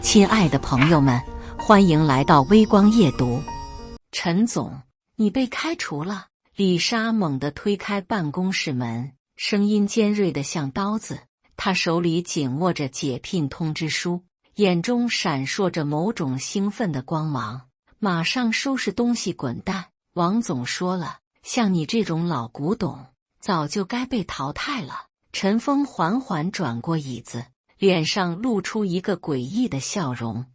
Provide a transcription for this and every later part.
亲爱的朋友们，欢迎来到微光夜读。陈总，你被开除了。李莎猛地推开办公室门，声音尖锐得像刀子。她手里紧握着解聘通知书，眼中闪烁着某种兴奋的光芒。马上收拾东西滚蛋！王总说了，像你这种老古董，早就该被淘汰了。陈峰缓缓转过椅子，脸上露出一个诡异的笑容。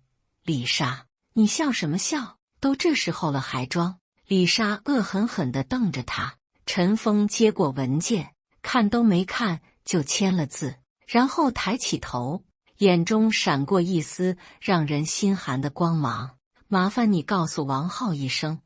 李莎，你笑什么笑？都这时候了还装？李莎恶狠狠地瞪着他。陈峰接过文件，看都没看就签了字，然后抬起头，眼中闪过一丝让人心寒的光芒。麻烦你告诉王浩一声。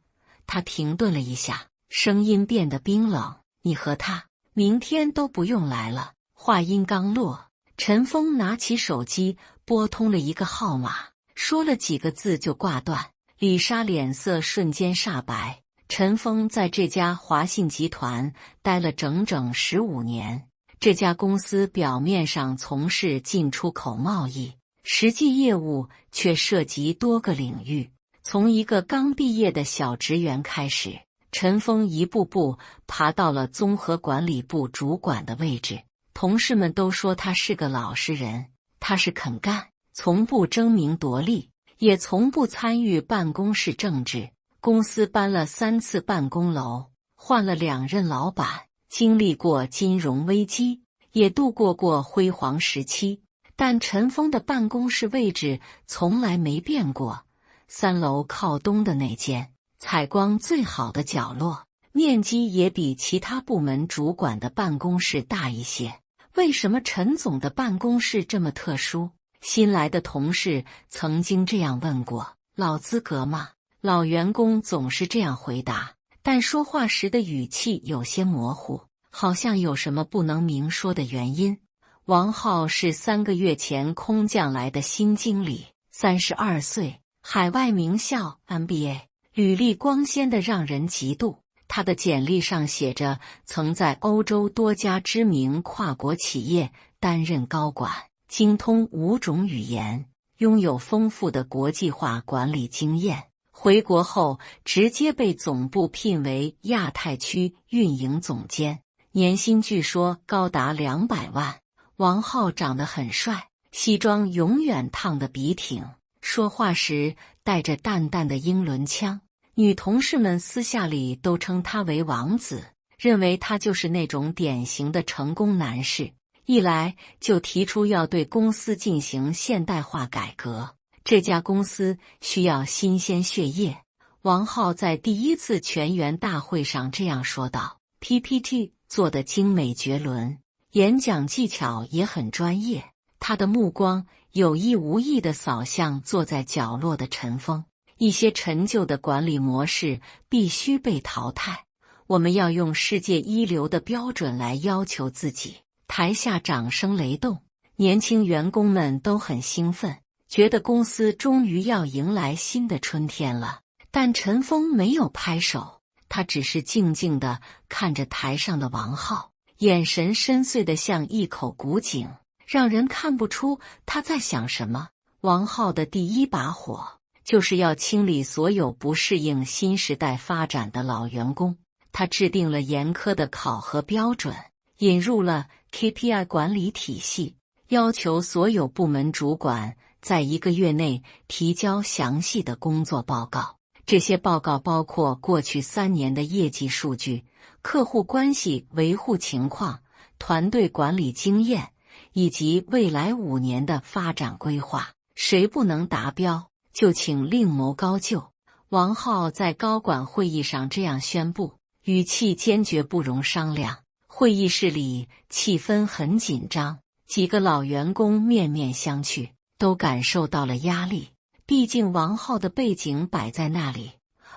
他停顿了一下，声音变得冰冷。你和他明天都不用来了。话音刚落，陈峰拿起手机拨通了一个号码，说了几个字就挂断。李莎脸色瞬间煞白。陈峰在这家华信集团待了整整15年，这家公司表面上从事进出口贸易，实际业务却涉及多个领域。从一个刚毕业的小职员开始，陈峰一步步爬到了综合管理部主管的位置。同事们都说他是个老实人，他是肯干，从不争名夺利，也从不参与办公室政治。公司搬了3次办公楼，换了2任老板，经历过金融危机，也度过辉煌时期。但陈峰的办公室位置从来没变过，3楼靠东的那间，采光最好的角落，面积也比其他部门主管的办公室大一些。为什么陈总的办公室这么特殊？新来的同事曾经这样问过。老资格吗？老员工总是这样回答，但说话时的语气有些模糊，好像有什么不能明说的原因。王浩是3个月前空降来的新经理，32岁，海外名校 MBA， 履历光鲜的让人嫉妒。他的简历上写着曾在欧洲多家知名跨国企业担任高管，精通5种语言，拥有丰富的国际化管理经验。回国后直接被总部聘为亚太区运营总监，年薪据说高达200万。王浩长得很帅，西装永远烫得笔挺，说话时带着淡淡的英伦腔。女同事们私下里都称他为王子，认为他就是那种典型的成功男士。一来就提出要对公司进行现代化改革，这家公司需要新鲜血液。王浩在第1次全员大会上这样说道。 PPT 做得精美绝伦，演讲技巧也很专业。他的目光有意无意地扫向坐在角落的陈峰。一些陈旧的管理模式必须被淘汰，我们要用世界一流的标准来要求自己。台下掌声雷动，年轻员工们都很兴奋，觉得公司终于要迎来新的春天了。但陈峰没有拍手，他只是静静地看着台上的王浩，眼神深邃得像一口古井，让人看不出他在想什么。王浩的第1把火就是要清理所有不适应新时代发展的老员工。他制定了严苛的考核标准，引入了 KPI 管理体系，要求所有部门主管在1个月内提交详细的工作报告。这些报告包括过去3年的业绩数据、客户关系维护情况、团队管理经验，以及未来5年的发展规划。谁不能达标，就请另谋高就。王浩在高管会议上这样宣布，语气坚决不容商量。会议室里气氛很紧张，几个老员工面面相觑，都感受到了压力。毕竟王浩的背景摆在那里，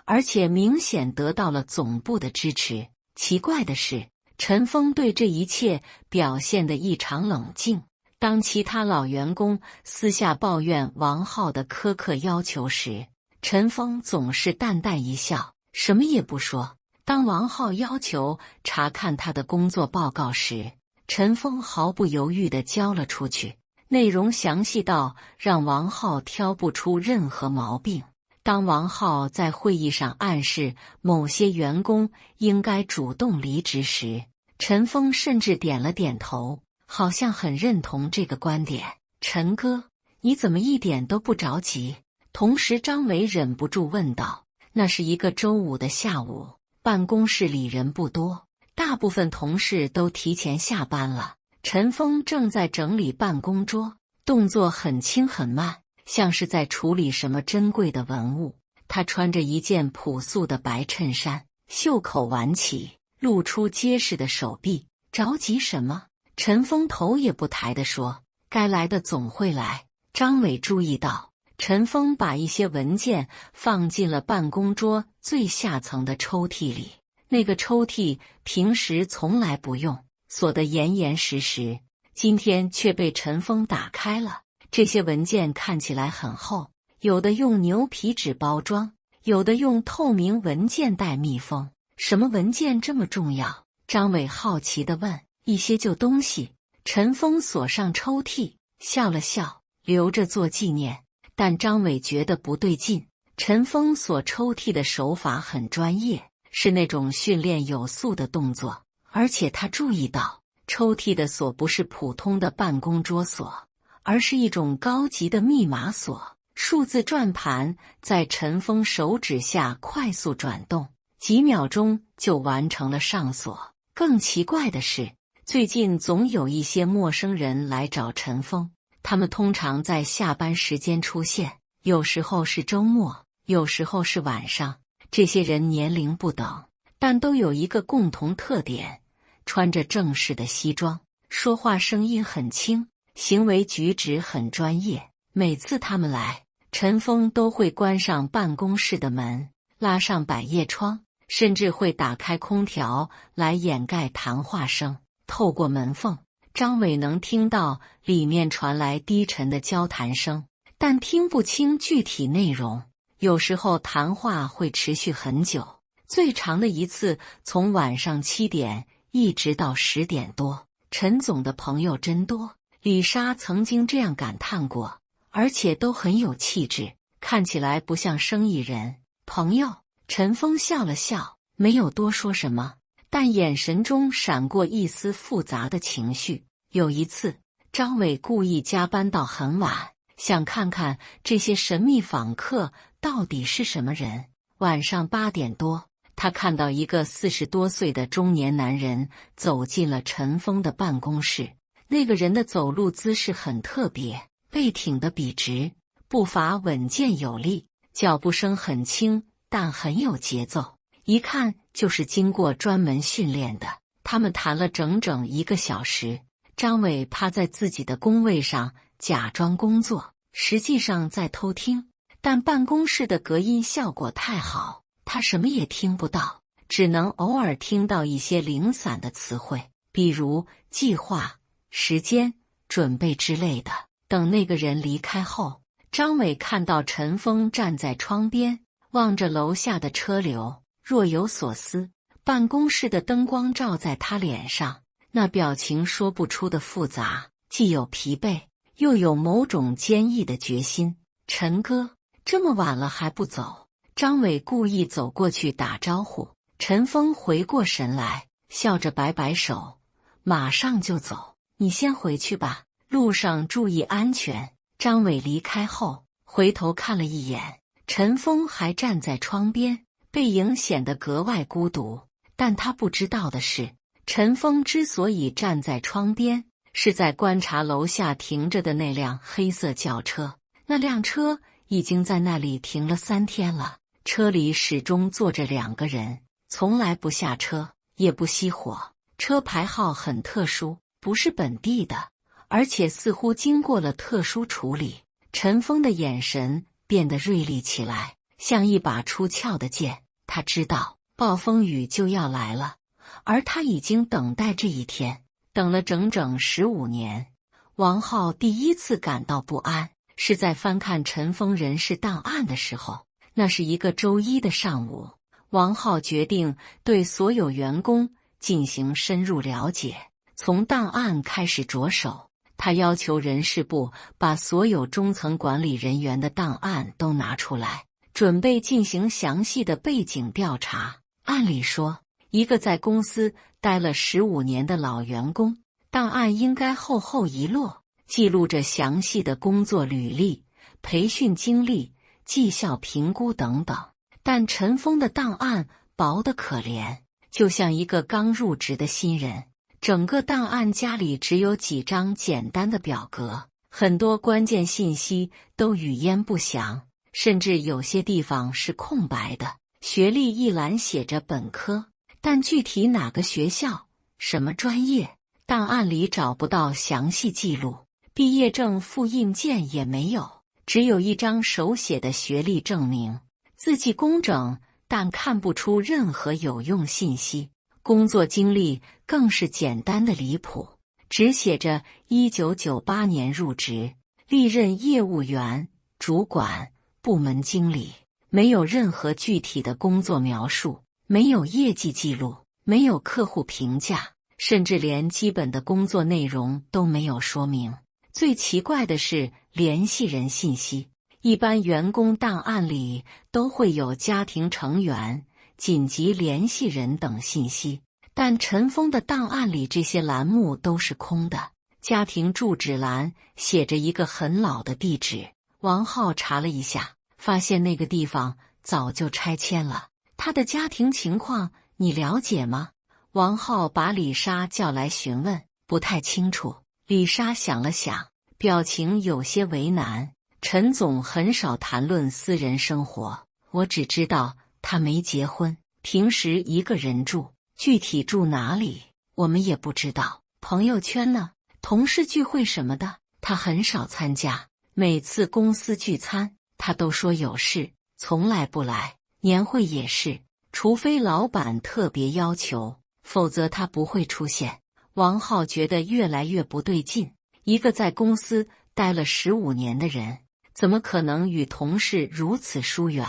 而且明显得到了总部的支持。奇怪的是，陈峰对这一切表现得异常冷静。当其他老员工私下抱怨王浩的苛刻要求时，陈峰总是淡淡一笑，什么也不说。当王浩要求查看他的工作报告时，陈峰毫不犹豫地交了出去。内容详细到让王浩挑不出任何毛病。当王浩在会议上暗示某些员工应该主动离职时，陈峰甚至点了点头，好像很认同这个观点。陈哥，你怎么一点都不着急？同时张伟忍不住问道。那是一个周五的下午，办公室里人不多，大部分同事都提前下班了。陈峰正在整理办公桌，动作很轻很慢，像是在处理什么珍贵的文物。他穿着一件朴素的白衬衫，袖口挽起，露出结实的手臂。着急什么？陈峰头也不抬地说，该来的总会来。张伟注意到陈峰把一些文件放进了办公桌最下层的抽屉里，那个抽屉平时从来不用，锁得严严实实，今天却被陈峰打开了。这些文件看起来很厚，有的用牛皮纸包装，有的用透明文件袋密封。什么文件这么重要？张伟好奇地问。一些旧东西。陈峰锁上抽屉，笑了笑，留着做纪念。但张伟觉得不对劲，陈峰锁抽屉的手法很专业，是那种训练有素的动作，而且他注意到抽屉的锁不是普通的办公桌锁，而是一种高级的密码锁。数字转盘在陈峰手指下快速转动，几秒钟就完成了上锁。更奇怪的是，最近总有一些陌生人来找陈峰，他们通常在下班时间出现，有时候是周末，有时候是晚上。这些人年龄不等，但都有一个共同特点，穿着正式的西装，说话声音很轻，行为举止很专业。每次他们来，陈峰都会关上办公室的门，拉上百叶窗，甚至会打开空调来掩盖谈话声。透过门缝，张伟能听到里面传来低沉的交谈声，但听不清具体内容。有时候谈话会持续很久，最长的一次从晚上7点一直到10点多。陈总的朋友真多，李莎曾经这样感叹过，而且都很有气质，看起来不像生意人。朋友，陈峰笑了笑，没有多说什么，但眼神中闪过一丝复杂的情绪。有一次，张伟故意加班到很晚，想看看这些神秘访客到底是什么人。晚上8点多，他看到一个40多岁的中年男人走进了陈峰的办公室。那个人的走路姿势很特别，背挺得笔直，步伐稳健有力，脚步声很轻，但很有节奏，一看就是经过专门训练的。他们谈了整整1个小时。张伟趴在自己的工位上，假装工作，实际上在偷听。但办公室的隔音效果太好，他什么也听不到，只能偶尔听到一些零散的词汇，比如计划、时间、准备之类的。等那个人离开后，张伟看到陈峰站在窗边，望着楼下的车流，若有所思。办公室的灯光照在他脸上，那表情说不出的复杂，既有疲惫，又有某种坚毅的决心。陈哥，这么晚了还不走？张伟故意走过去打招呼。陈峰回过神来，笑着摆摆手，马上就走，你先回去吧，路上注意安全。张伟离开后，回头看了一眼，陈峰还站在窗边，背影显得格外孤独。但他不知道的是，陈峰之所以站在窗边，是在观察楼下停着的那辆黑色轿车。那辆车已经在那里停了3天了，车里始终坐着2个人，从来不下车，也不熄火。车牌号很特殊，不是本地的，而且似乎经过了特殊处理。陈峰的眼神变得锐利起来，像一把出鞘的剑。他知道暴风雨就要来了，而他已经等待这一天，等了整整15年。王浩第一次感到不安，是在翻看陈峰人事档案的时候。那是一个周一的上午，王浩决定对所有员工进行深入了解，从档案开始着手。他要求人事部把所有中层管理人员的档案都拿出来，准备进行详细的背景调查。按理说，一个在公司待了15年的老员工，档案应该厚厚一摞，记录着详细的工作履历、培训经历、绩效评估等等。但陈峰的档案薄得可怜，就像一个刚入职的新人。整个档案夹里只有几张简单的表格，很多关键信息都语焉不详，甚至有些地方是空白的。学历一栏写着本科，但具体哪个学校、什么专业，档案里找不到详细记录。毕业证复印件也没有，只有一张手写的学历证明，字迹工整，但看不出任何有用信息。工作经历更是简单的离谱，只写着1998年入职，历任业务员、主管、部门经理，没有任何具体的工作描述，没有业绩记录，没有客户评价，甚至连基本的工作内容都没有说明。最奇怪的是联系人信息，一般员工档案里都会有家庭成员、紧急联系人等信息，但陈峰的档案里这些栏目都是空的。家庭住址栏写着一个很老的地址，王浩查了一下，发现那个地方早就拆迁了。他的家庭情况你了解吗？王浩把李莎叫来询问。不太清楚。李莎想了想，表情有些为难。陈总很少谈论私人生活，我只知道他没结婚，平时一个人住，具体住哪里我们也不知道。朋友圈呢，同事聚会什么的，他很少参加。每次公司聚餐，他都说有事，从来不来。年会也是，除非老板特别要求，否则他不会出现。王浩觉得越来越不对劲，一个在公司待了15年的人，怎么可能与同事如此疏远？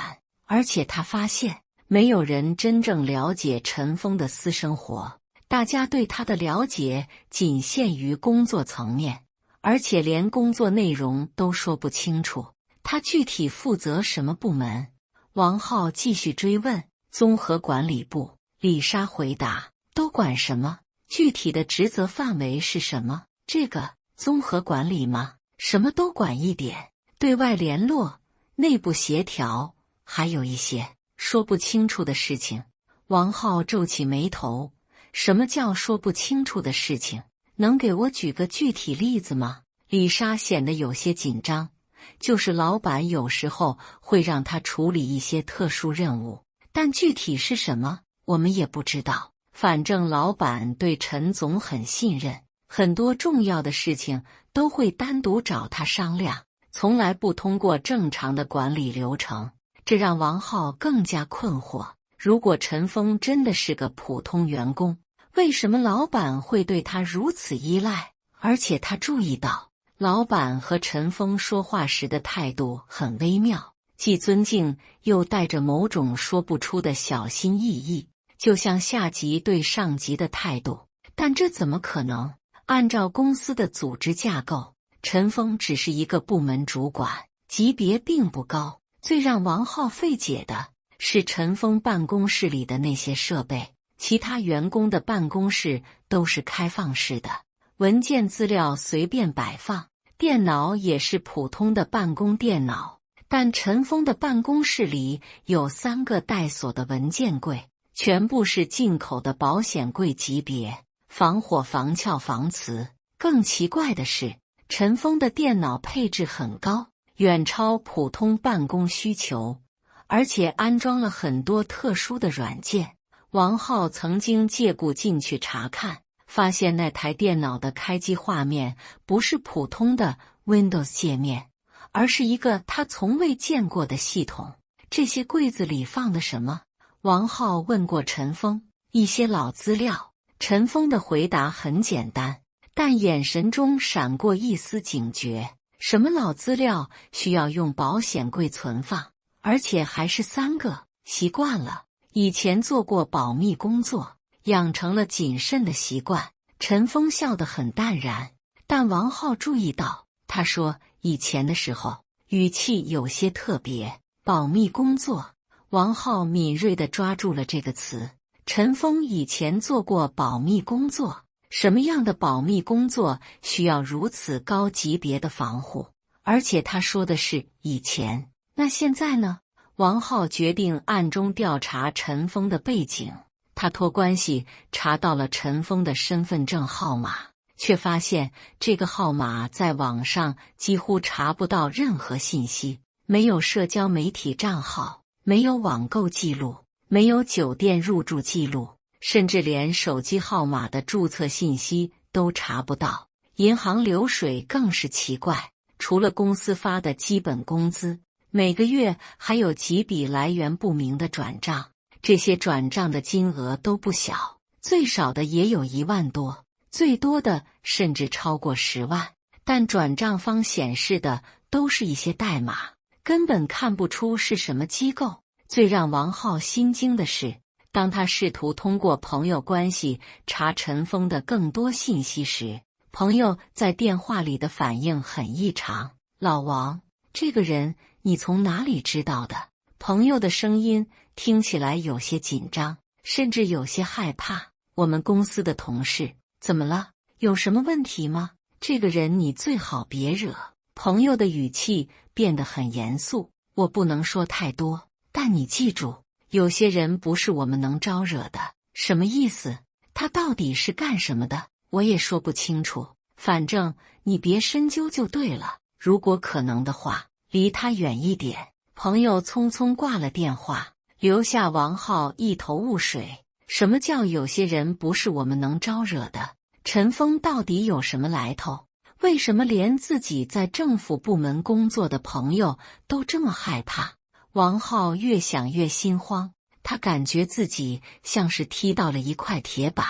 而且他发现，没有人真正了解陈峰的私生活，大家对他的了解仅限于工作层面，而且连工作内容都说不清楚。他具体负责什么部门？王浩继续追问。综合管理部。李莎回答。都管什么？具体的职责范围是什么？这个综合管理吗？什么都管一点，对外联络、内部协调，还有一些说不清楚的事情。王浩皱起眉头，什么叫说不清楚的事情？能给我举个具体例子吗？李莎显得有些紧张，就是老板有时候会让他处理一些特殊任务，但具体是什么，我们也不知道。反正老板对陈总很信任，很多重要的事情都会单独找他商量，从来不通过正常的管理流程。这让王浩更加困惑。如果陈峰真的是个普通员工，为什么老板会对他如此依赖？而且他注意到，老板和陈峰说话时的态度很微妙，既尊敬又带着某种说不出的小心翼翼，就像下级对上级的态度。但这怎么可能？按照公司的组织架构，陈峰只是一个部门主管，级别并不高。最让王浩费解的是陈峰办公室里的那些设备，其他员工的办公室都是开放式的，文件资料随便摆放，电脑也是普通的办公电脑。但陈峰的办公室里有3个带锁的文件柜，全部是进口的保险柜级别，防火、防撬、防磁。更奇怪的是，陈峰的电脑配置很高，远超普通办公需求，而且安装了很多特殊的软件。王浩曾经借故进去查看，发现那台电脑的开机画面不是普通的 Windows 界面，而是一个他从未见过的系统。这些柜子里放的什么？王浩问过陈峰。一些老资料。陈峰的回答很简单，但眼神中闪过一丝警觉。什么老资料需要用保险柜存放，而且还是3个？习惯了，以前做过保密工作，养成了谨慎的习惯。陈峰笑得很淡然，但王浩注意到，他说以前的时候语气有些特别。保密工作，王浩敏锐地抓住了这个词。陈峰以前做过保密工作，什么样的保密工作需要如此高级别的防护？而且他说的是以前，那现在呢？王浩决定暗中调查陈峰的背景。他托关系查到了陈峰的身份证号码，却发现这个号码在网上几乎查不到任何信息，没有社交媒体账号，没有网购记录，没有酒店入住记录，甚至连手机号码的注册信息都查不到。银行流水更是奇怪，除了公司发的基本工资，每个月还有几笔来源不明的转账，这些转账的金额都不小，最少的也有1万多，最多的甚至超过10万，但转账方显示的都是一些代码，根本看不出是什么机构。最让王浩心惊的是，当他试图通过朋友关系查陈峰的更多信息时，朋友在电话里的反应很异常。老王，这个人你从哪里知道的？朋友的声音听起来有些紧张，甚至有些害怕。我们公司的同事。怎么了？有什么问题吗？这个人你最好别惹。朋友的语气变得很严肃。我不能说太多，但你记住，有些人不是我们能招惹的。什么意思？他到底是干什么的？我也说不清楚，反正你别深究就对了。如果可能的话，离他远一点。朋友匆匆挂了电话，留下王浩一头雾水。什么叫有些人不是我们能招惹的？陈峰到底有什么来头？为什么连自己在政府部门工作的朋友都这么害怕？王浩越想越心慌，他感觉自己像是踢到了一块铁板，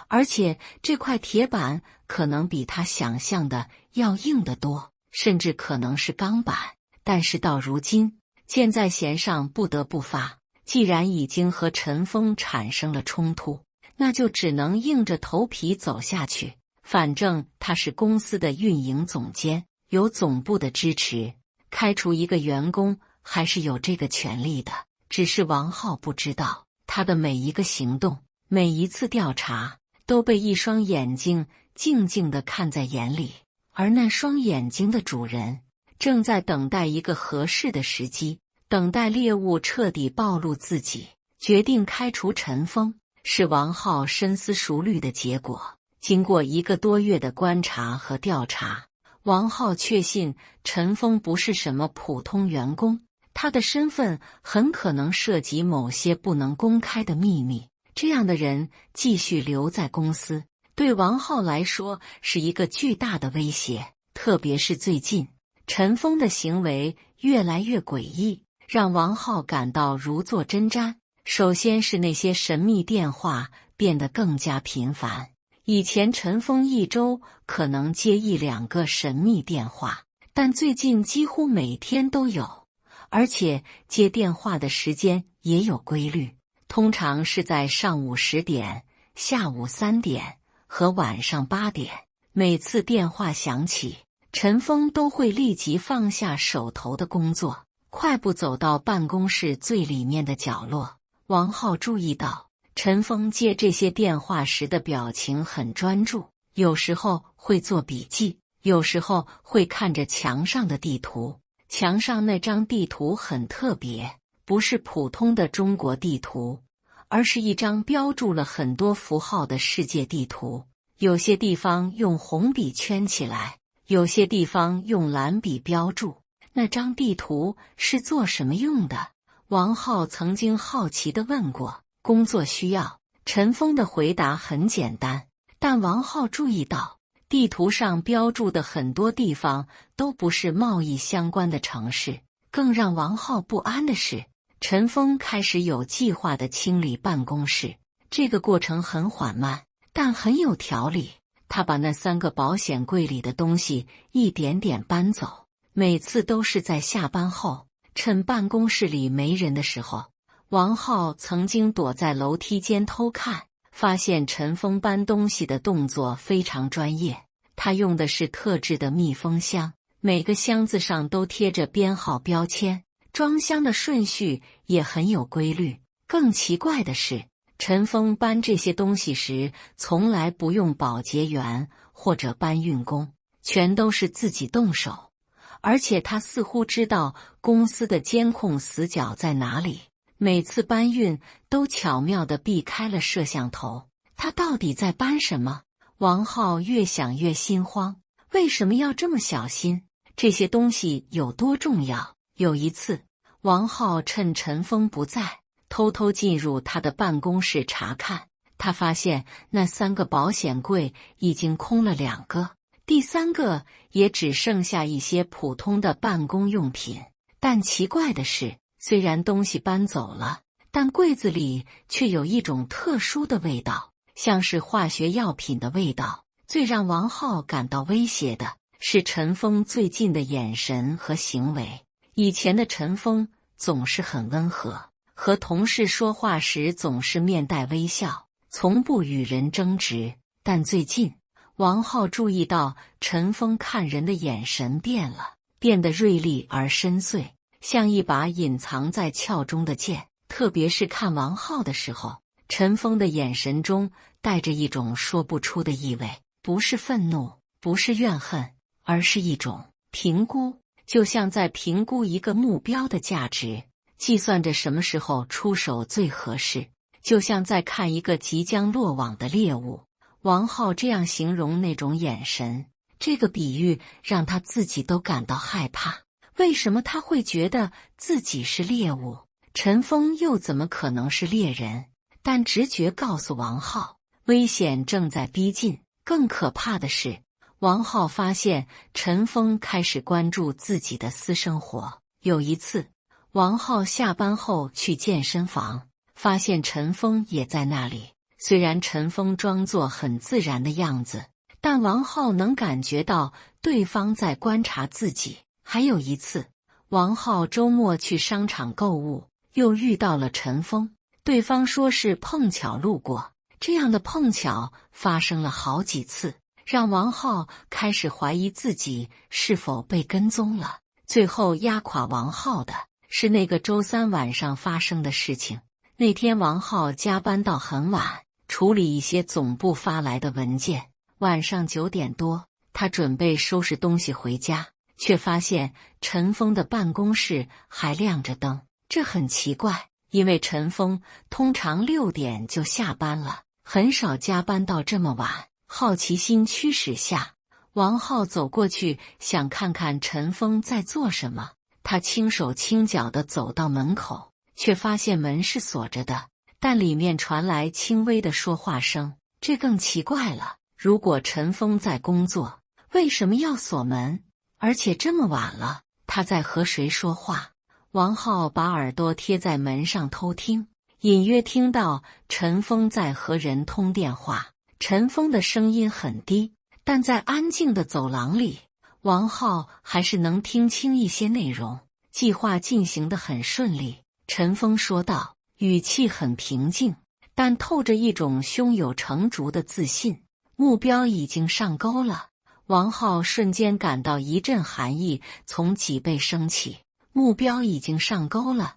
而且这块铁板可能比他想象的要硬得多，甚至可能是钢板。但是到如今，箭在弦上不得不发，既然已经和陈峰产生了冲突，那就只能硬着头皮走下去。反正他是公司的运营总监，有总部的支持，开除一个员工还是有这个权利的。只是王浩不知道，他的每一个行动，每一次调查，都被一双眼睛静静地看在眼里，而那双眼睛的主人正在等待一个合适的时机，等待猎物彻底暴露自己，决定开除陈峰，是王浩深思熟虑的结果。经过1个多月的观察和调查，王浩确信陈峰不是什么普通员工，他的身份很可能涉及某些不能公开的秘密。这样的人继续留在公司，对王浩来说是一个巨大的威胁。特别是最近，陈峰的行为越来越诡异，让王浩感到如坐针毡。首先是那些神秘电话变得更加频繁。以前陈峰一周可能接1、2个神秘电话，但最近几乎每天都有，而且接电话的时间也有规律，通常是在上午10点、下午3点和晚上8点。每次电话响起，陈峰都会立即放下手头的工作，快步走到办公室最里面的角落。王浩注意到陈峰接这些电话时的表情很专注，有时候会做笔记，有时候会看着墙上的地图。墙上那张地图很特别，不是普通的中国地图，而是一张标注了很多符号的世界地图。有些地方用红笔圈起来，有些地方用蓝笔标注。那张地图是做什么用的？王浩曾经好奇地问过。工作需要。陈峰的回答很简单，但王浩注意到，地图上标注的很多地方都不是贸易相关的城市。更让王浩不安的是，陈峰开始有计划地清理办公室。这个过程很缓慢，但很有条理。他把那3个保险柜里的东西一点点搬走，每次都是在下班后，趁办公室里没人的时候。王浩曾经躲在楼梯间偷看，发现陈峰搬东西的动作非常专业，他用的是特制的密封箱，每个箱子上都贴着编号标签，装箱的顺序也很有规律。更奇怪的是，陈峰搬这些东西时从来不用保洁员或者搬运工，全都是自己动手。而且他似乎知道公司的监控死角在哪里，每次搬运都巧妙地避开了摄像头。他到底在搬什么？王浩越想越心慌，为什么要这么小心？这些东西有多重要？有一次，王浩趁陈峰不在，偷偷进入他的办公室查看。他发现那3个保险柜已经空了2个，第3个也只剩下一些普通的办公用品。但奇怪的是，虽然东西搬走了，但柜子里却有一种特殊的味道，像是化学药品的味道。最让王浩感到威胁的是陈峰最近的眼神和行为。以前的陈峰总是很温和，和同事说话时总是面带微笑，从不与人争执。但最近，王浩注意到陈峰看人的眼神变了，变得锐利而深邃，像一把隐藏在鞘中的剑。特别是看王浩的时候，陈峰的眼神中带着一种说不出的意味，不是愤怒，不是怨恨，而是一种评估，就像在评估一个目标的价值，计算着什么时候出手最合适，就像在看一个即将落网的猎物。王浩这样形容那种眼神，这个比喻让他自己都感到害怕。为什么他会觉得自己是猎物？陈峰又怎么可能是猎人？但直觉告诉王浩，危险正在逼近。更可怕的是，王浩发现陈峰开始关注自己的私生活。有一次，王浩下班后去健身房，发现陈峰也在那里。虽然陈峰装作很自然的样子，但王浩能感觉到对方在观察自己。还有一次，王浩周末去商场购物，又遇到了陈峰，对方说是碰巧路过。这样的碰巧发生了好几次，让王浩开始怀疑自己是否被跟踪了。最后压垮王浩的是那个周3晚上发生的事情。那天王浩加班到很晚，处理一些总部发来的文件。晚上9点多，他准备收拾东西回家，却发现陈峰的办公室还亮着灯。这很奇怪，因为陈峰通常6点就下班了，很少加班到这么晚。好奇心驱使下，王浩走过去想看看陈峰在做什么。他轻手轻脚地走到门口，却发现门是锁着的，但里面传来轻微的说话声。这更奇怪了，如果陈峰在工作，为什么要锁门？而且这么晚了，他在和谁说话？王浩把耳朵贴在门上偷听，隐约听到陈峰在和人通电话。陈峰的声音很低，但在安静的走廊里，王浩还是能听清一些内容。计划进行得很顺利，陈峰说道，语气很平静，但透着一种胸有成竹的自信。目标已经上钩了。王浩瞬间感到一阵寒意从脊背升起。目标已经上钩了，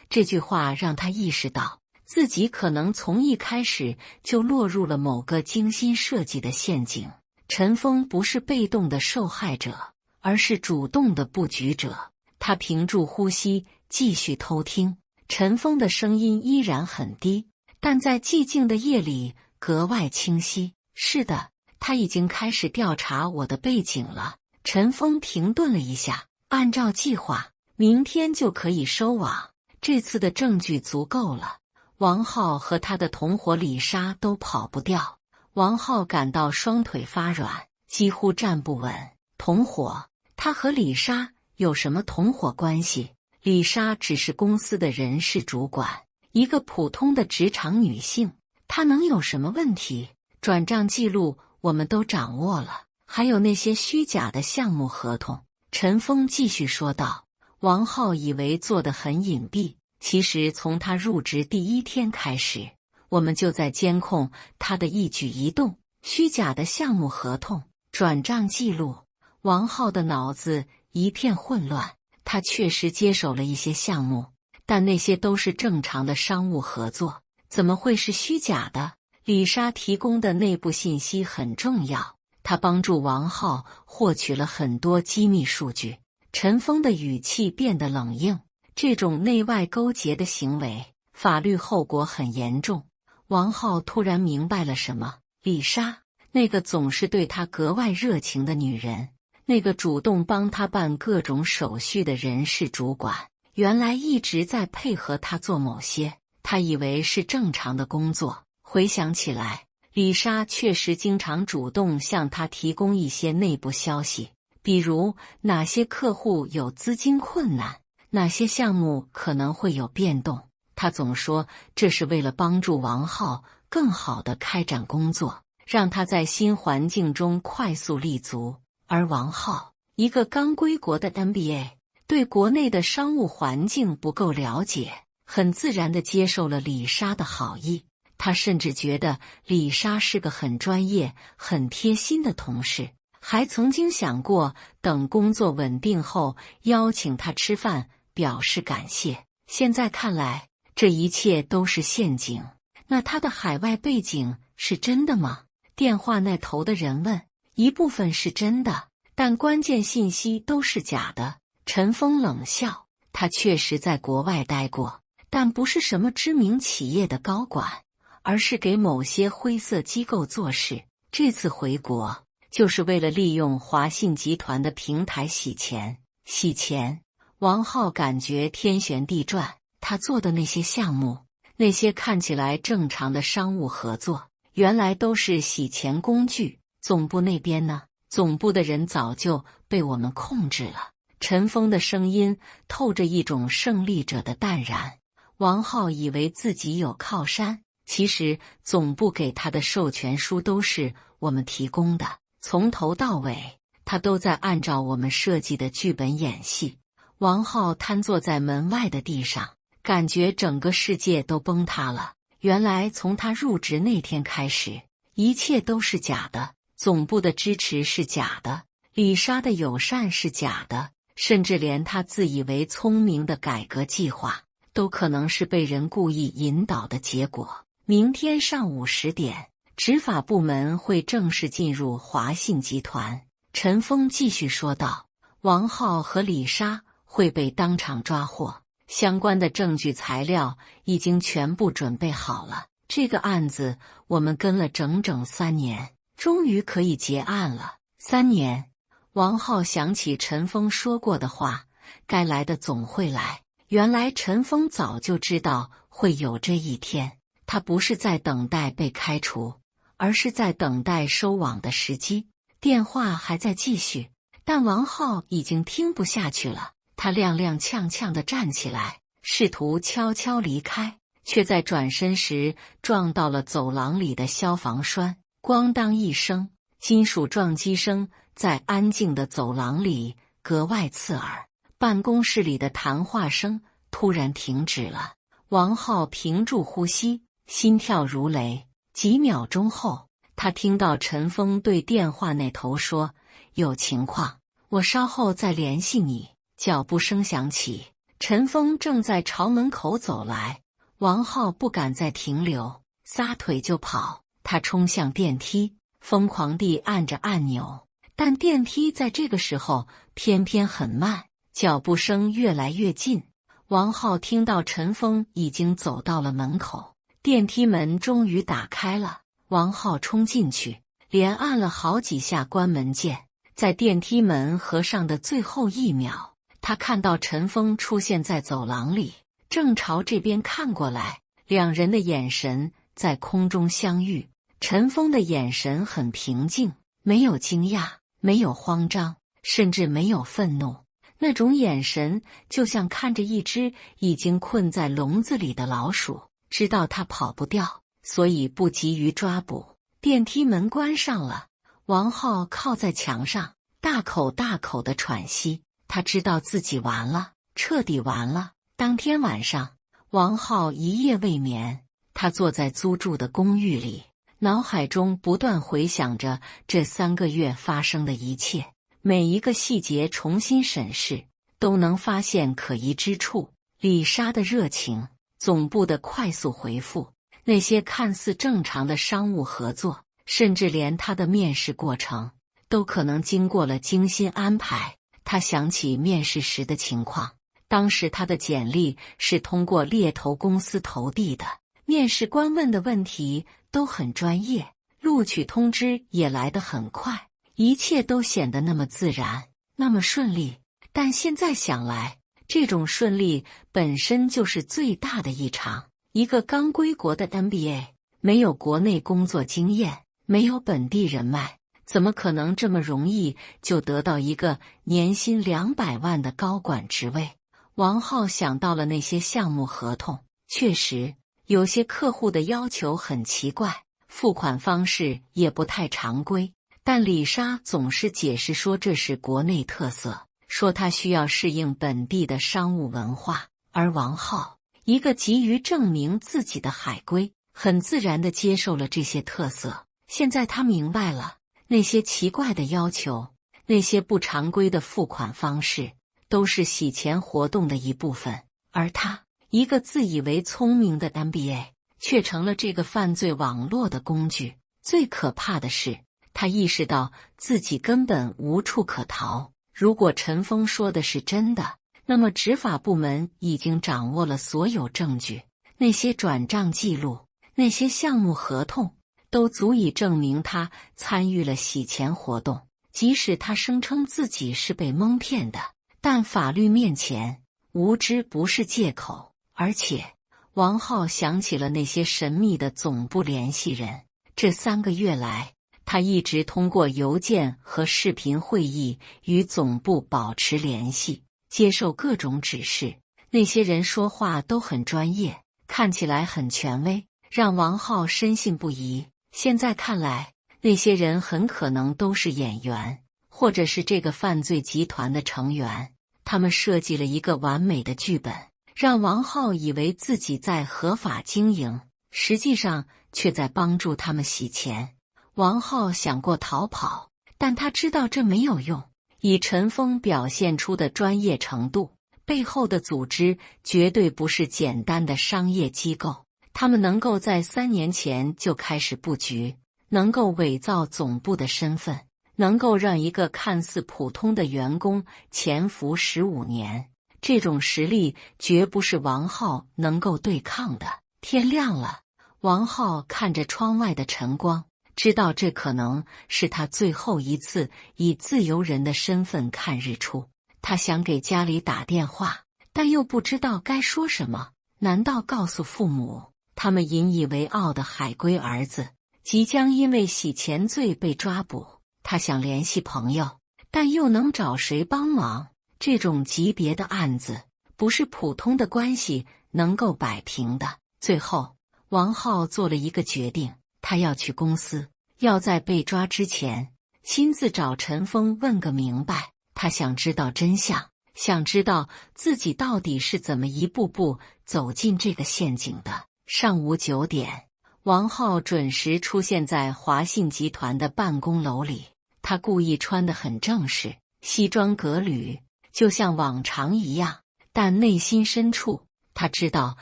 这句话让他意识到自己可能从一开始就落入了某个精心设计的陷阱。陈峰不是被动的受害者，而是主动的布局者。他屏住呼吸，继续偷听。陈峰的声音依然很低，但在寂静的夜里格外清晰。是的，他已经开始调查我的背景了。陈峰停顿了一下，按照计划，明天就可以收网。这次的证据足够了，王浩和他的同伙李莎都跑不掉。王浩感到双腿发软，几乎站不稳。同伙？他和李莎有什么同伙关系？李莎只是公司的人事主管，一个普通的职场女性，她能有什么问题？转账记录我们都掌握了，还有那些虚假的项目合同。陈峰继续说道。王浩以为做得很隐蔽，其实从他入职第1天开始，我们就在监控他的一举一动。虚假的项目合同，转账记录。王浩的脑子一片混乱，他确实接手了一些项目，但那些都是正常的商务合作，怎么会是虚假的？李莎提供的内部信息很重要，她帮助王浩获取了很多机密数据。陈峰的语气变得冷硬，这种内外勾结的行为，法律后果很严重。王浩突然明白了什么，李莎，那个总是对他格外热情的女人，那个主动帮他办各种手续的人事主管，原来一直在配合他做某些他以为是正常的工作。回想起来，李莎确实经常主动向他提供一些内部消息，比如哪些客户有资金困难，哪些项目可能会有变动。他总说这是为了帮助王浩更好地开展工作，让他在新环境中快速立足。而王浩，一个刚归国的 MBA， 对国内的商务环境不够了解，很自然地接受了李莎的好意。他甚至觉得李莎是个很专业、很贴心的同事，还曾经想过等工作稳定后邀请他吃饭，表示感谢。现在看来，这一切都是陷阱。那他的海外背景是真的吗？电话那头的人问。一部分是真的，但关键信息都是假的。陈峰冷笑，他确实在国外待过，但不是什么知名企业的高管，而是给某些灰色机构做事。这次回国，就是为了利用华信集团的平台洗钱。洗钱，王浩感觉天旋地转。他做的那些项目，那些看起来正常的商务合作，原来都是洗钱工具。总部那边呢？总部的人早就被我们控制了。陈峰的声音透着一种胜利者的淡然。王浩以为自己有靠山，其实总部给他的授权书都是我们提供的，从头到尾，他都在按照我们设计的剧本演戏。王浩瘫坐在门外的地上，感觉整个世界都崩塌了。原来从他入职那天开始，一切都是假的。总部的支持是假的，李莎的友善是假的，甚至连他自以为聪明的改革计划，都可能是被人故意引导的结果。明天上午10点，执法部门会正式进入华信集团。陈峰继续说道，王浩和李莎会被当场抓获，相关的证据材料已经全部准备好了。这个案子我们跟了整整3年。终于可以结案了。3年，王浩想起陈峰说过的话，该来的总会来。原来陈峰早就知道会有这一天，他不是在等待被开除，而是在等待收网的时机。电话还在继续，但王浩已经听不下去了。他踉踉跄跄地站起来，试图悄悄离开，却在转身时撞到了走廊里的消防栓。咣当一声，金属撞击声在安静的走廊里格外刺耳。办公室里的谈话声突然停止了。王浩屏住呼吸，心跳如雷。几秒钟后，他听到陈峰对电话那头说：“有情况，我稍后再联系你。”脚步声响起，陈峰正在朝门口走来。王浩不敢再停留，撒腿就跑。他冲向电梯，疯狂地按着按钮，但电梯在这个时候偏偏很慢，脚步声越来越近。王浩听到陈峰已经走到了门口，电梯门终于打开了。王浩冲进去，连按了好几下关门键。在电梯门合上的最后1秒，他看到陈峰出现在走廊里，正朝这边看过来，两人的眼神在空中相遇。陈峰的眼神很平静，没有惊讶，没有慌张，甚至没有愤怒。那种眼神就像看着一只已经困在笼子里的老鼠，知道它跑不掉，所以不急于抓捕。电梯门关上了，王浩靠在墙上，大口大口地喘息。他知道自己完了，彻底完了。当天晚上，王浩一夜未眠，他坐在租住的公寓里，脑海中不断回想着这3个月发生的一切，每一个细节重新审视，都能发现可疑之处。李莎的热情，总部的快速回复，那些看似正常的商务合作，甚至连他的面试过程，都可能经过了精心安排。他想起面试时的情况，当时他的简历是通过猎头公司投递的，面试官问的问题都很专业，录取通知也来得很快，一切都显得那么自然，那么顺利。但现在想来，这种顺利本身就是最大的异常。一个刚归国的 MBA， 没有国内工作经验，没有本地人脉，怎么可能这么容易就得到一个年薪200万的高管职位？王浩想到了那些项目合同，确实有些客户的要求很奇怪，付款方式也不太常规，但李莎总是解释说这是国内特色，说他需要适应本地的商务文化。而王浩，一个急于证明自己的海归，很自然地接受了这些特色。现在他明白了，那些奇怪的要求，那些不常规的付款方式，都是洗钱活动的一部分。而他，一个自以为聪明的 MBA， 却成了这个犯罪网络的工具。最可怕的是，他意识到自己根本无处可逃。如果陈峰说的是真的，那么执法部门已经掌握了所有证据，那些转账记录，那些项目合同，都足以证明他参与了洗钱活动。即使他声称自己是被蒙骗的，但法律面前，无知不是借口。而且，王浩想起了那些神秘的总部联系人。这3个月来，他一直通过邮件和视频会议与总部保持联系，接受各种指示。那些人说话都很专业，看起来很权威，让王浩深信不疑。现在看来，那些人很可能都是演员，或者是这个犯罪集团的成员。他们设计了一个完美的剧本，让王浩以为自己在合法经营，实际上却在帮助他们洗钱。王浩想过逃跑，但他知道这没有用。以陈峰表现出的专业程度，背后的组织绝对不是简单的商业机构。他们能够在3年前就开始布局，能够伪造总部的身份，能够让一个看似普通的员工潜伏15年，这种实力绝不是王浩能够对抗的。天亮了，王浩看着窗外的晨光，知道这可能是他最后一次以自由人的身份看日出。他想给家里打电话，但又不知道该说什么。难道告诉父母，他们引以为傲的海归儿子即将因为洗钱罪被抓捕？他想联系朋友，但又能找谁帮忙？这种级别的案子，不是普通的关系能够摆平的。最后，王浩做了一个决定，他要去公司，要在被抓之前亲自找陈峰问个明白。他想知道真相，想知道自己到底是怎么一步步走进这个陷阱的。上午9点，王浩准时出现在华信集团的办公楼里。他故意穿得很正式，西装革履，就像往常一样。但内心深处，他知道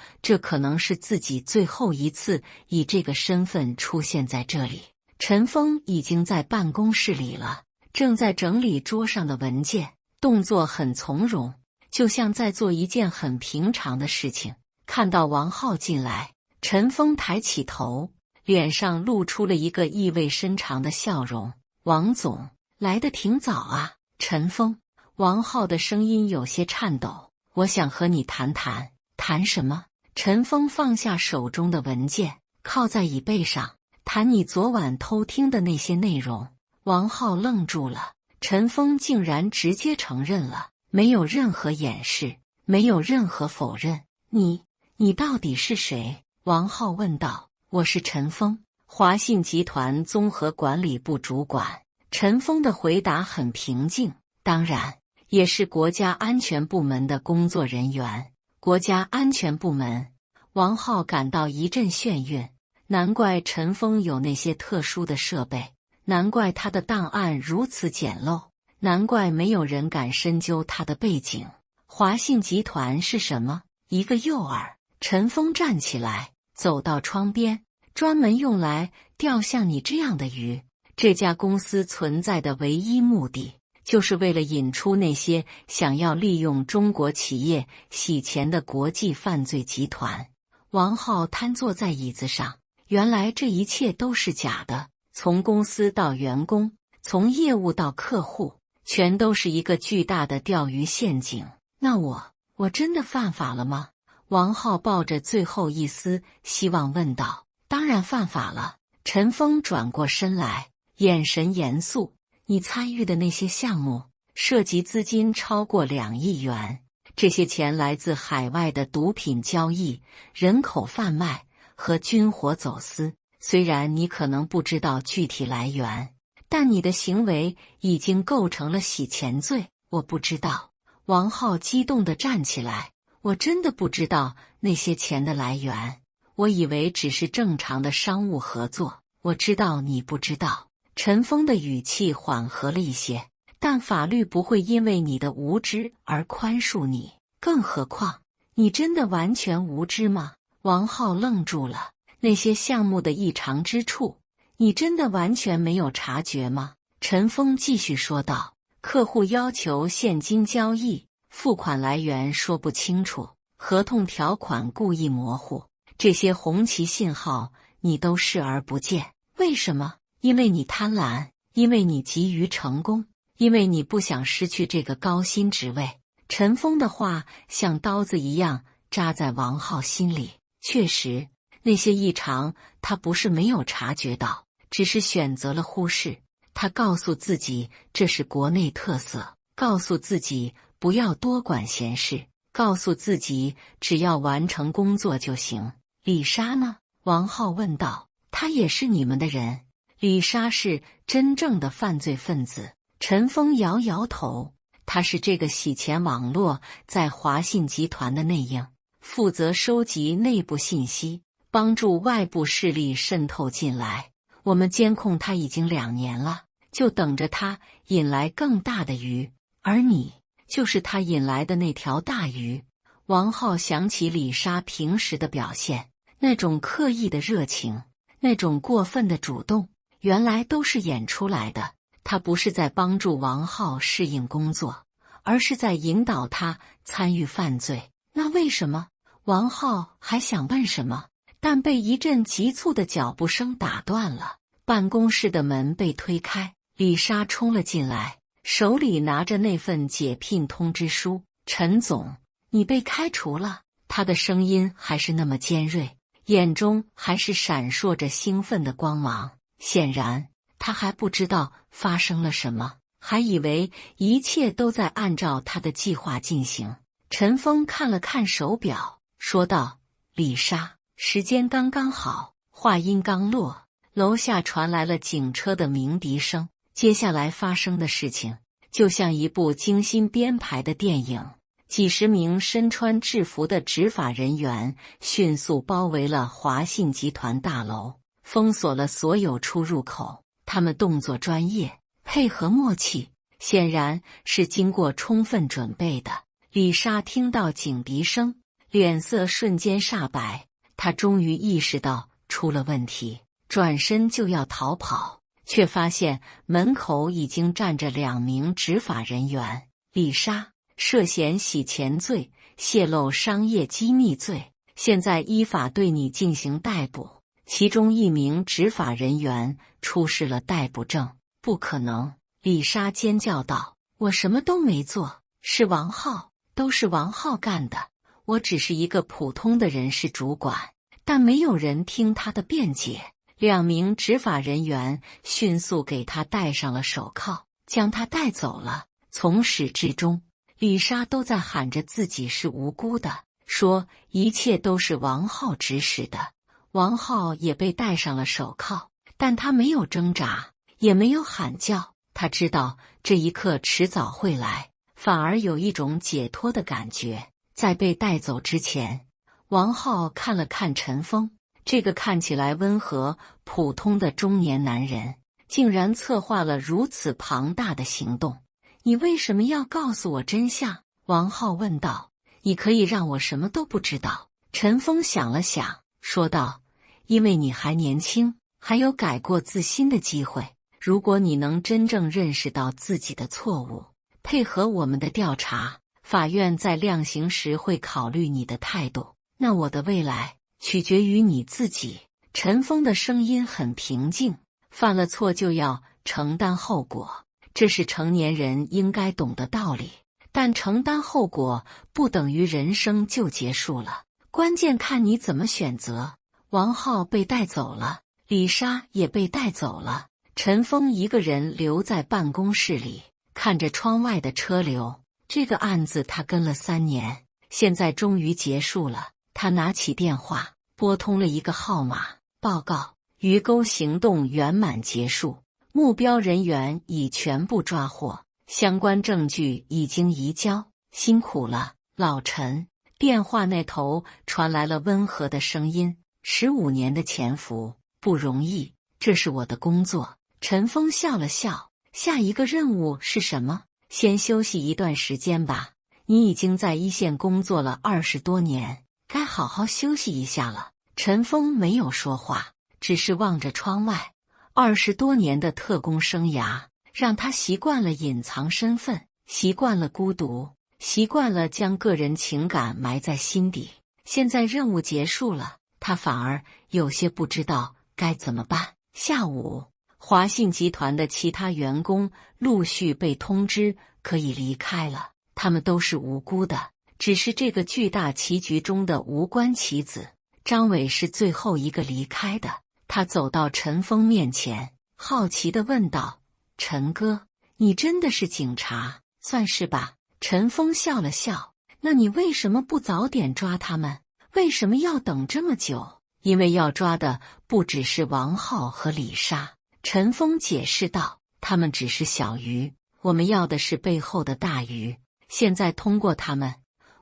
这可能是自己最后一次以这个身份出现在这里。陈峰已经在办公室里了，正在整理桌上的文件，动作很从容，就像在做一件很平常的事情。看到王浩进来，陈峰抬起头，脸上露出了一个意味深长的笑容。王总，来得挺早啊。陈峰，王浩的声音有些颤抖，我想和你谈谈。谈什么？陈峰放下手中的文件，靠在椅背上，谈你昨晚偷听的那些内容。王浩愣住了，陈峰竟然直接承认了，没有任何掩饰，没有任何否认。你到底是谁？王浩问道。我是陈峰，华信集团综合管理部主管。陈峰的回答很平静，当然，也是国家安全部门的工作人员。国家安全部门，王浩感到一阵眩晕。难怪陈峰有那些特殊的设备，难怪他的档案如此简陋，难怪没有人敢深究他的背景。华信集团是什么？一个诱饵。陈峰站起来，走到窗边，专门用来钓像你这样的鱼。这家公司存在的唯一目的，就是为了引出那些想要利用中国企业洗钱的国际犯罪集团。王浩瘫坐在椅子上，原来这一切都是假的，从公司到员工，从业务到客户，全都是一个巨大的钓鱼陷阱。那我真的犯法了吗？王浩抱着最后一丝希望问道。当然犯法了。陈峰转过身来，眼神严肃。你参与的那些项目涉及资金超过2亿元，这些钱来自海外的毒品交易、人口贩卖和军火走私。虽然你可能不知道具体来源，但你的行为已经构成了洗钱罪。我不知道。王浩激动地站起来，我真的不知道那些钱的来源，我以为只是正常的商务合作。我知道你不知道。陈峰的语气缓和了一些，但法律不会因为你的无知而宽恕你，更何况你真的完全无知吗？王浩愣住了。那些项目的异常之处，你真的完全没有察觉吗？陈峰继续说道。客户要求现金交易，付款来源说不清楚，合同条款故意模糊，这些红旗信号你都视而不见。为什么？因为你贪婪，因为你急于成功，因为你不想失去这个高薪职位。陈峰的话像刀子一样扎在王浩心里。确实，那些异常他不是没有察觉到，只是选择了忽视。他告诉自己这是国内特色，告诉自己不要多管闲事，告诉自己只要完成工作就行。李莎呢？王浩问道。她也是你们的人。李莎是真正的犯罪分子。陈峰摇摇头。她是这个洗钱网络在华信集团的内应，负责收集内部信息，帮助外部势力渗透进来。我们监控他已经2年了，就等着他引来更大的鱼，而你就是他引来的那条大鱼。王浩想起李莎平时的表现，那种刻意的热情，那种过分的主动，原来都是演出来的。他不是在帮助王浩适应工作，而是在引导他参与犯罪。那为什么？王浩还想问什么，但被一阵急促的脚步声打断了。办公室的门被推开，李莎冲了进来，手里拿着那份解聘通知书。陈总，你被开除了。他的声音还是那么尖锐，眼中还是闪烁着兴奋的光芒。显然他还不知道发生了什么，还以为一切都在按照他的计划进行。陈峰看了看手表，说道：李莎，时间刚刚好。话音刚落，楼下传来了警车的鸣笛声。接下来发生的事情就像一部精心编排的电影。几十名身穿制服的执法人员迅速包围了华信集团大楼，封锁了所有出入口。他们动作专业，配合默契，显然是经过充分准备的。李莎听到警笛声，脸色瞬间煞白。她终于意识到出了问题，转身就要逃跑，却发现门口已经站着2名执法人员。李莎，涉嫌洗钱罪、泄露商业机密罪，现在依法对你进行逮捕。其中1名执法人员出示了逮捕证。不可能！李莎尖叫道：我什么都没做，是王浩，都是王浩干的。我只是一个普通的人事主管。但没有人听他的辩解。2名执法人员迅速给他戴上了手铐，将他带走了。从始至终，李莎都在喊着自己是无辜的，说一切都是王浩指使的。王浩也被戴上了手铐，但他没有挣扎，也没有喊叫。他知道这一刻迟早会来，反而有一种解脱的感觉。在被带走之前，王浩看了看陈峰，这个看起来温和普通的中年男人，竟然策划了如此庞大的行动。你为什么要告诉我真相？王浩问道。你可以让我什么都不知道。陈峰想了想，说道，因为你还年轻，还有改过自新的机会。如果你能真正认识到自己的错误，配合我们的调查，法院在量刑时会考虑你的态度。那我的未来取决于你自己。陈峰的声音很平静，犯了错就要承担后果，这是成年人应该懂的道理。但承担后果不等于人生就结束了，关键看你怎么选择。王浩被带走了，李莎也被带走了。陈峰一个人留在办公室里，看着窗外的车流。这个案子他跟了3年，现在终于结束了。他拿起电话，拨通了一个号码，报告：鱼钩行动圆满结束，目标人员已全部抓获，相关证据已经移交。辛苦了，老陈。电话那头传来了温和的声音：15年的潜伏不容易，这是我的工作。陈峰笑了笑，下一个任务是什么？先休息一段时间吧，你已经在一线工作了20多年，该好好休息一下了。陈峰没有说话，只是望着窗外。20多年的特工生涯让他习惯了隐藏身份，习惯了孤独，习惯了将个人情感埋在心底。现在任务结束了，他反而有些不知道该怎么办。下午，华信集团的其他员工陆续被通知可以离开了，他们都是无辜的，只是这个巨大棋局中的无关棋子。张伟是最后一个离开的，他走到陈峰面前，好奇地问道：陈哥，你真的是警察？算是吧。陈峰笑了笑，那你为什么不早点抓他们？为什么要等这么久？因为要抓的不只是王浩和李莎。陈峰解释道，他们只是小鱼，我们要的是背后的大鱼。现在通过他们，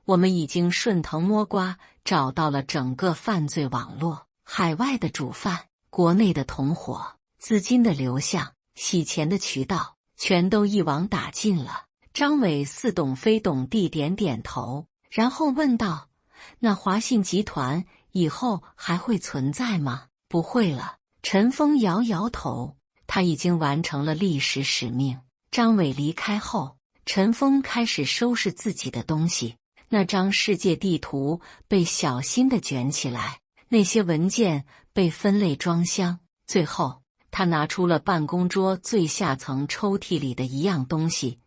我们已经顺藤摸瓜找到了整个犯罪网络，海外的主犯，国内的同伙，资金的流向，洗钱的渠道，全都一网打尽了。张伟似懂非懂地点点头，然后问道，那华信集团以后还会存在吗？不会了。陈峰摇摇头，他已经完成了历史使命。张伟离开后，陈峰开始收拾自己的东西。那张世界地图被小心地卷起来，那些文件被分类装箱。最后，他拿出了办公桌最下层抽屉里的一样东西，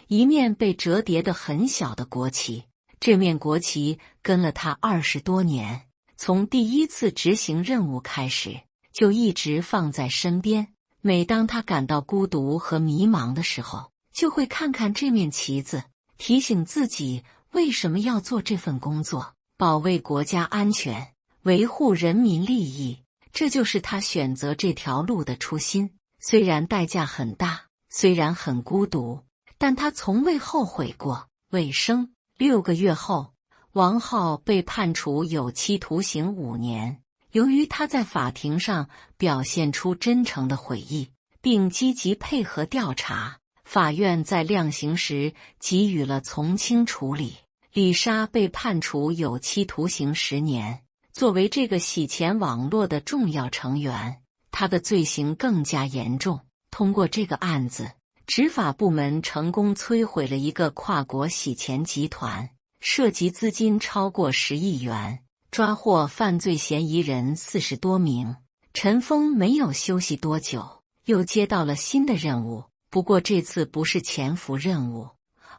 一面被折叠得很小的国旗。这面国旗跟了他20多年，从第一次执行任务开始，就一直放在身边。每当他感到孤独和迷茫的时候，就会看看这面旗子，提醒自己为什么要做这份工作，保卫国家安全，维护人民利益。这就是他选择这条路的初心。虽然代价很大，虽然很孤独，但他从未后悔过。尾声：6个月后，王浩被判处有期徒刑5年。由于他在法庭上表现出真诚的悔意，并积极配合调查，法院在量刑时给予了从轻处理。李莎被判处有期徒刑10年。作为这个洗钱网络的重要成员，他的罪行更加严重。通过这个案子，执法部门成功摧毁了一个跨国洗钱集团，涉及资金超过10亿元，抓获犯罪嫌疑人40多名。陈峰没有休息多久，又接到了新的任务。不过这次不是潜伏任务，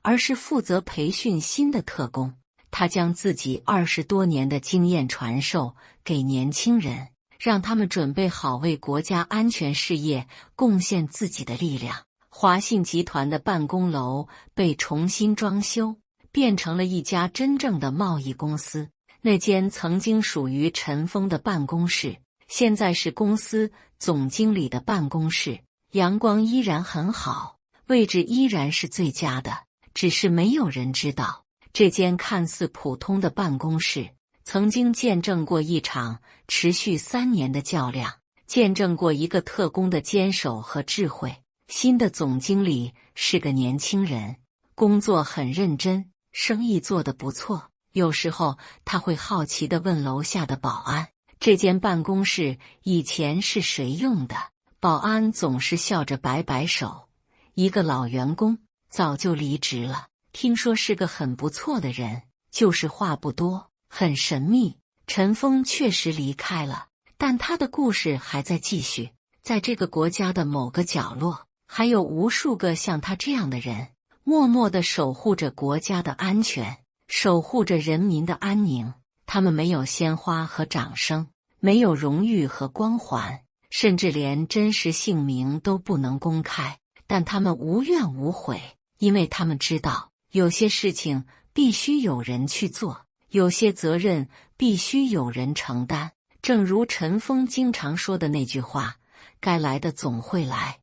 而是负责培训新的特工。他将自己20多年的经验传授给年轻人，让他们准备好为国家安全事业贡献自己的力量。华信集团的办公楼被重新装修，变成了一家真正的贸易公司。那间曾经属于陈峰的办公室，现在是公司总经理的办公室。阳光依然很好，位置依然是最佳的，只是没有人知道，这间看似普通的办公室曾经见证过一场持续3年的较量，见证过一个特工的坚守和智慧。新的总经理是个年轻人，工作很认真，生意做得不错。有时候他会好奇地问楼下的保安，这间办公室以前是谁用的？保安总是笑着摆摆手，一个老员工，早就离职了，听说是个很不错的人，就是话不多，很神秘。陈峰确实离开了，但他的故事还在继续。在这个国家的某个角落，还有无数个像他这样的人，默默地守护着国家的安全，守护着人民的安宁。他们没有鲜花和掌声，没有荣誉和光环，甚至连真实姓名都不能公开，但他们无怨无悔，因为他们知道，有些事情必须有人去做，有些责任必须有人承担。正如陈峰经常说的那句话，该来的总会来，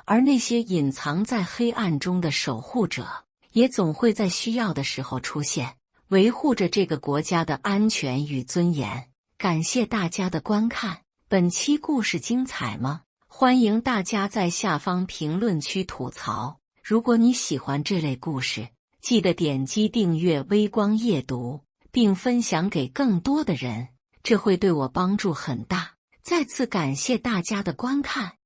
而那些隐藏在黑暗中的守护者，也总会在需要的时候出现，维护着这个国家的安全与尊严。感谢大家的观看，本期故事精彩吗？欢迎大家在下方评论区吐槽。如果你喜欢这类故事，记得点击订阅微光夜读，并分享给更多的人，这会对我帮助很大。再次感谢大家的观看。